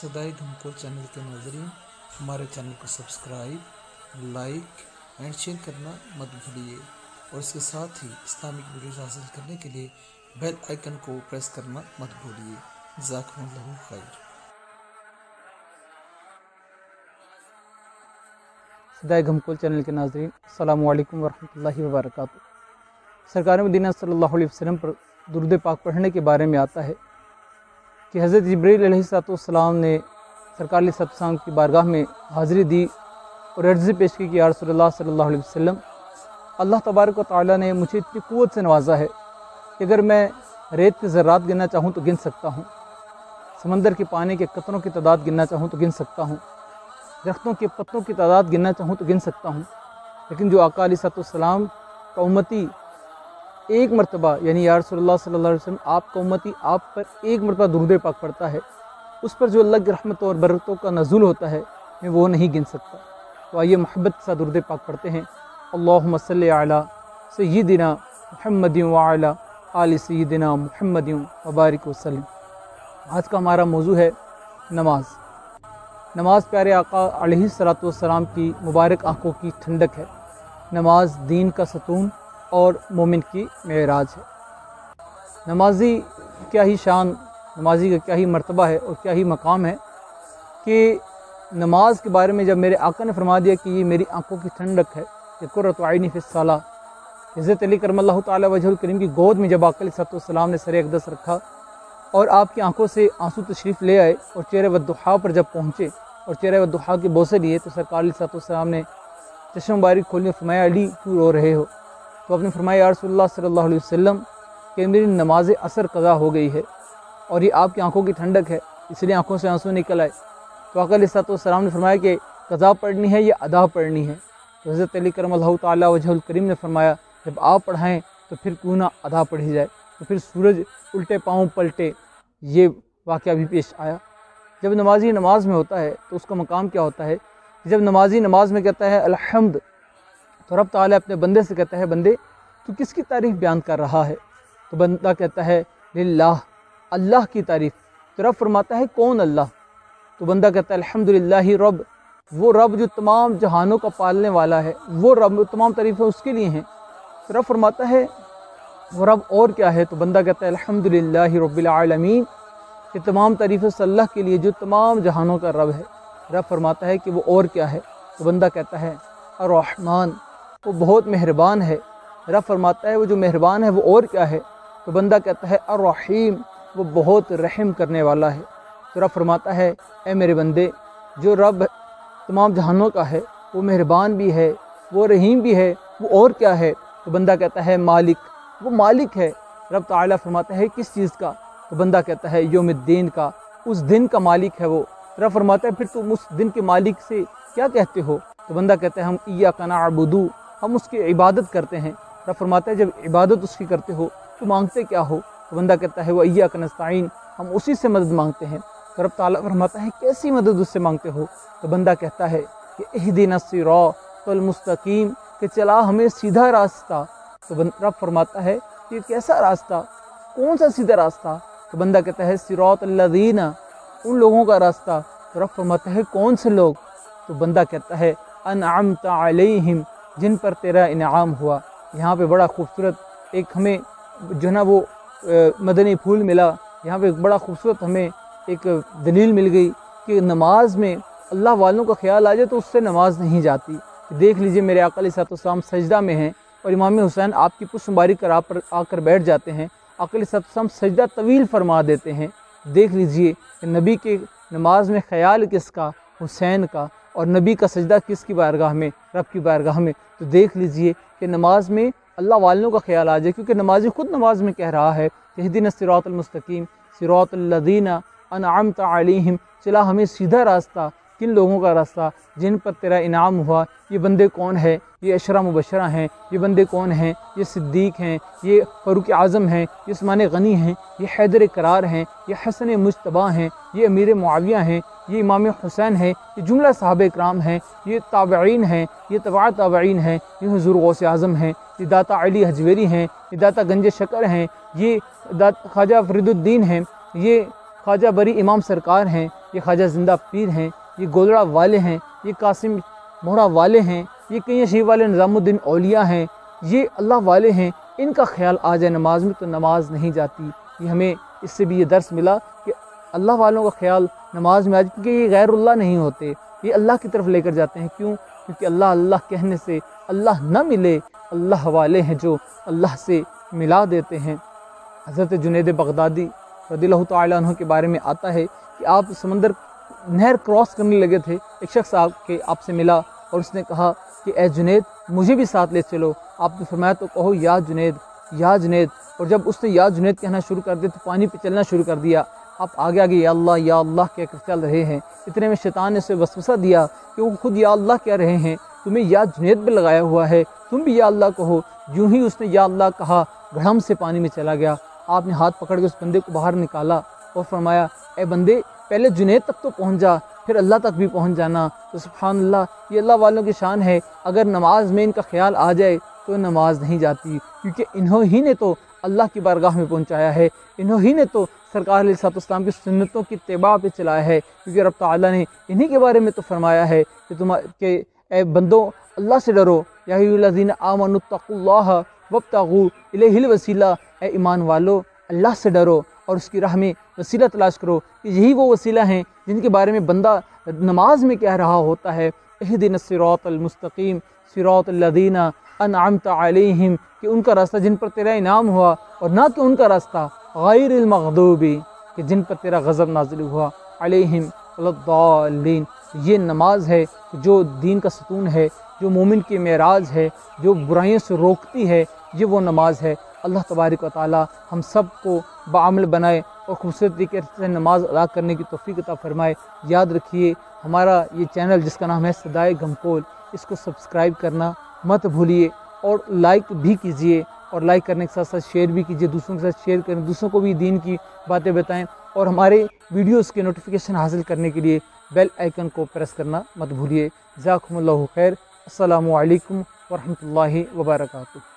सदाई घमकोल चैनल के नाजरीन, हमारे चैनल को सब्सक्राइब, लाइक एंड शेयर करना मत भूलिए और इसके साथ ही इस्लामिक वीडियोस हासिल करने के लिए बेल आइकन को प्रेस करना मत भूलिए। जज़ाकुमुल्लाहु खैर। सदाई घमकोल चैनल के नाजरीन, अस्सलामु अलैकुम वरहमतुल्लाहि वबरकातुहू। सरकार मदीना सल्लल्लाहु अलैहि वसल्लम पर दुरूद पाक पढ़ने के बारे में आता है कि हज़रत जिब्रील अलैहिस्सलाम ने सरकार अलैहिस्सलाम की बारगाह में हाज़िरी दी और अर्ज़ी पेश की कि या रसूलल्लाह सल्लल्लाहु अलैहि वसल्लम, अल्लाह तबारक व तआला ने मुझे इतनी क़ुव्वत से नवाजा है कि अगर मैं रेत के ज़र्रात गिनना चाहूँ तो गिन सकता हूँ, समंदर के पानी के कतरों की तादाद गिनना चाहूँ तो गिन सकता हूँ, दरख्तों के पत्तों की तादाद गिनना चाहूँ तो गिन सकता हूँ। लेकिन जो आका अलैहिस्सलाम का उम्मती एक मरतबा यानी या रसूलुल्लाह सल्लल्लाहु अलैहि वसल्लम आपका उम्मती आप पर एक मरतबा दुरूद पाक पढ़ता है, उस पर जो अल्लाह की रहमत और बरकतों का नज़ुल होता है मैं वो नहीं गिन सकता। तो आइए मोहब्बत से दुरूद पाक पढ़ते हैं। अल्लाहुम्मा सल्लि अला सय्यिदिना मुहम्मदिन व अला आलि सय्यिदिना मुहम्मदिन व बारिक वसल्लम। आज का हमारा मौजू है नमाज। नमाज प्यारे आका अलैहिस्सलातु वस्सलाम की मुबारक आँखों की ठंडक है। नमाज दीन का सतून और मोमिन की मेराज है। नमाजी क्या ही शान, नमाजी का क्या ही मर्तबा है और क्या ही मकाम है कि नमाज के बारे में जब मेरे आका ने फरमा दिया कि ये मेरी आंखों की ठंडक है, कि कुर्रतु ऐनी फ़िस्सलाह। हज़रत अली करमल्लाहु तआला वजहुल करीम की गोद में जब आका अलैहिस्सलाम ने सर अक़दस रखा और आपकी आंखों से आंसू तशरीफ़ ले आए और चेहरे वद्दुहा पर जब पहुँचे और चेहरे वद्दुहा के बोसे लिए तो सरकार अलैहिस्सलाम ने चश्म बारिक खोलने फरमाया, अली क्यों रो रहे हो? तो आपने फरमाया, या रसूलुल्लाह सल्लल्लाहु अलैहि वसल्लम कि मेरी नमाज असर क़ज़ा हो गई है और ये आपकी आंखों की ठंडक है, इसलिए आंखों से आंसू निकल आए। तो आका अलैहिस्सलाम ने फरमाया कि क़ज़ा पढ़नी है या अदा पढ़नी है? तो हज़रत अली करमल्लाहु तआला वजहुल करीम ने फरमाया, जब आप पढ़ाएँ तो फिर क्यों ना अदा पढ़ी जाए। तो फिर सूरज उल्टे पाँव पलटे, ये वाक़या भी पेश आया। जब नमाजी नमाज में होता है तो उसका मकाम क्या होता है? जब नमाजी नमाज में कहता है अल्हम्द, तो रब ताला अपने बंदे से कहता है, बंदे तू किसकी तारीफ़ बयान कर रहा है? तो बंदा कहता है लिल्लाह, अल्लाह की तारीफ़। तो रब फरमाता है कौन अल्लाह? तो बंदा कहता है अल्हम्दुलिल्लाहि रब, वो रब जो तमाम जहानों का पालने वाला है, वो रब, तमाम तारीफ़ें उसके लिए हैं। तो रब फरमाता है वो रब और क्या है? तो बंदा कहता है अल्हम्दुलिल्लाहि रब्बिल आलमीन, कि तमाम तारीफ़ें उस अल्लाह के लिए जो तमाम जहानों का रब है। रब फरमाता है कि वो और क्या है? तो बंदा कहता है अर्रहमान, वो बहुत मेहरबान है। रब फरमाता है वो जो मेहरबान है वो और क्या है? तो बंदा कहता है अर्रहीम, वो बहुत रहम करने वाला है। तो रब फरमाता है ए मेरे बंदे, जो रब तमाम जहानों का है वो मेहरबान भी है, वो रहीम भी है, वो और क्या है? तो बंदा कहता है मालिक, वो मालिक है। रब ताला फरमाता है किस चीज़ का? तो बंदा कहता है यौमुद्दीन का, उस दिन का मालिक है वो। रब फरमाता है फिर तुम उस दिन के मालिक से क्या कहते हो? तो बंदा कहता है हम इय्याका नअबुदु, हम उसकी इबादत करते हैं। रब फरमाता है जब इबादत उसकी करते हो तो मांगते क्या हो? तो बंदा कहता है व इय्याका नस्तईन, हम उसी से मदद मांगते हैं। तो रब ताला फरमाता है कैसी मदद उससे मांगते हो? तो बंदा कहता है कि इहदिनस सिरातल मुस्तकीम, कि चला हमें सीधा रास्ता। तो रब फरमाता है कि कैसा रास्ता, कौन सा सीधा रास्ता? तो बंदा कहता है सिरातल लज़ीना, उन लोगों का रास्ता। तो रब फरमाता है कौन से लोग? तो बंदा कहता है अनअमता अलैहिम, जिन पर तेरा इनाम हुआ। यहाँ पे बड़ा खूबसूरत एक हमें जो ना वो मदनी फूल मिला। यहाँ पे बड़ा खूबसूरत हमें एक दलील मिल गई कि नमाज में अल्लाह वालों का ख्याल आ जाए तो उससे नमाज नहीं जाती। देख लीजिए मेरे आका अलैहिस्सलाम सजदा में हैं और इमाम हुसैन आपकी पुष्ट मुबारक कर आप पर आकर बैठ जाते हैं। आका अलैहिस्सलाम सजदा तवील फरमा देते हैं। देख लीजिए कि नबी के नमाज में ख्याल किसका? हुसैन का। और नबी का सजदा किसकी बारगाह में? रब की बारगाह में। तो देख लीजिए कि नमाज में अल्लाह वालों का ख्याल आ जाए, क्योंकि नमाजी खुद नमाज में कह रहा है इहदिनस सिरातल मुस्तकीम सिरातल लज़ीना अनअमता अलैहिम, चला हमें सीधा रास्ता, किन लोगों का रास्ता? जिन पर तेरा इनाम हुआ। ये बंदे कौन है? ये अशरा मुबशरा हैं। ये बंदे कौन हैं? ये सिद्दीक़ हैं, ये फ़ारूक़ आज़म हैं, ये उस्मान गनी हैं, ये हैदर करार हैं, ये हसन मुज्तबा हैं, ये अमीर मुआविया हैं, ये इमाम हुसैन है, ये जुमला सहाबा इकराम हैं, ये ताबईन हैं, ये तबा ताबईन हैं, ये हुज़ूर गौस आज़म हैं, ये दाता अली हजवेरी हैं, ये दाता गंज शकर हैं, ये ख्वाजा फरीदुद्दीन हैं, ये ख्वाजा बरी इमाम सरकार हैं, یہ خواجہ زندہ پیر ہیں، یہ گولڑا والے ہیں، یہ قاسم موڑا والے ہیں، یہ کئی شیخ والے نظام الدین اولیاء ہیں، یہ اللہ والے ہیں، ان کا خیال آ جائے نماز میں تو نماز نہیں جاتی۔ یہ ہمیں اس سے بھی یہ درس ملا کہ اللہ والوں کا خیال نماز میں آ جائے، کیونکہ یہ غیر اللہ نہیں ہوتے، یہ اللہ کی طرف لے کر جاتے ہیں۔ کیوں؟ کیونکہ اللہ اللہ کہنے سے اللہ نہ ملے، اللہ والے ہیں جو اللہ سے ملا دیتے ہیں۔ حضرت جنید بغدادی رضی اللہ تعالیٰ عنہ کے بارے میں آتا ہے کہ آپ سمندر نہر کراس کرنے لگے تھے، ایک شخص آپ سے ملا اور اس نے کہا کہ اے جنید مجھے بھی ساتھ لے چلو۔ آپ نے فرمایا تو کہو یا جنید یا جنید، اور جب اس نے یا جنید کہنا شروع کر دیا تو پانی پہ چلنا شروع کر دیا۔ آپ آگے آگے یا اللہ کہہ کر چل رہے ہیں۔ اتنے میں شیطان نے اسے وسوسہ دیا کہ وہ خود یا اللہ کہہ رہے ہیں، تمہیں یا جنید پہ لگایا ہوا ہے، تم بھی یا اللہ کہو۔ یوں ہی اس نے یا اللہ کہا، گھڑم سے پانی میں چلا گیا۔ آپ نے ہاتھ پکڑ کے اس بندے کو باہر نکالا اور فرمایا اے بندے پہلے جنید تک تو پہنچ جا، پھر اللہ تک بھی پہنچ جانا۔ تو سبحان اللہ، یہ اللہ والوں کی شان ہے۔ اگر نماز میں ان کا خیال آ جائے تو نماز نہیں جاتی، کیونکہ انہوں ہی نے تو اللہ کی بارگاہ میں پہنچایا ہے، انہوں ہی نے تو سرکار علیہ الصلوۃ والسلام کی سنتوں کی اتباع پہ چلایا ہے، کیونکہ رب تعالیٰ نے انہی کے بارے میں تو فرمایا ہے کہ اے بندوں اللہ سے ڈرو، یا ایھا الذین آمنوا اتقوا اللہ وابتغوا الیہ الوسیلہ، اے ایمان والو اللہ سے ڈرو اور اس کی راہ میں وسیلہ تلاش کرو۔ یہی وہ وسیلہ ہیں جن کے بارے میں بندہ نماز میں کہہ رہا ہوتا ہے اہدنا الصراط المستقیم صراط الذین انعمت علیہم، کہ ان کا راستہ جن پر تیرا انعام ہوا، اور نہ کہ ان کا راستہ غیر المغضوب، کہ جن پر تیرا غضب نازل ہوا، علیہم ولا الضالین۔ یہ نماز ہے جو دین کا ستون ہے، جو مومن کی معراج ہے، جو برائیوں سے روکتی ہے، یہ وہ نماز ہے۔ اللہ تبارک و تعالی ہم سب کو بعمل بنائے اور خوبصورت طریقے سے نماز ادا کرنے کی توفیق عطا فرمائے۔ یاد رکھیے ہمارا یہ چینل جس کا نام ہے صدائے گھمکول، اس کو سبسکرائب کرنا مت بھولیے اور لائک بھی کیجیے، اور لائک کرنے کے ساتھ ساتھ شیئر بھی کیجیے، دوسروں کے ساتھ شیئر کریں، دوسروں کو بھی دین کی باتیں بتائیں، اور ہمارے ویڈیوز کے نوٹیفیکیشن حاصل کرنے کے لیے بیل آئیکن کو پریس کرنا مت بھولیے۔ جزاکم اللہ خیر۔ السلام علیکم ورحمۃ اللہ وبرکاتہ۔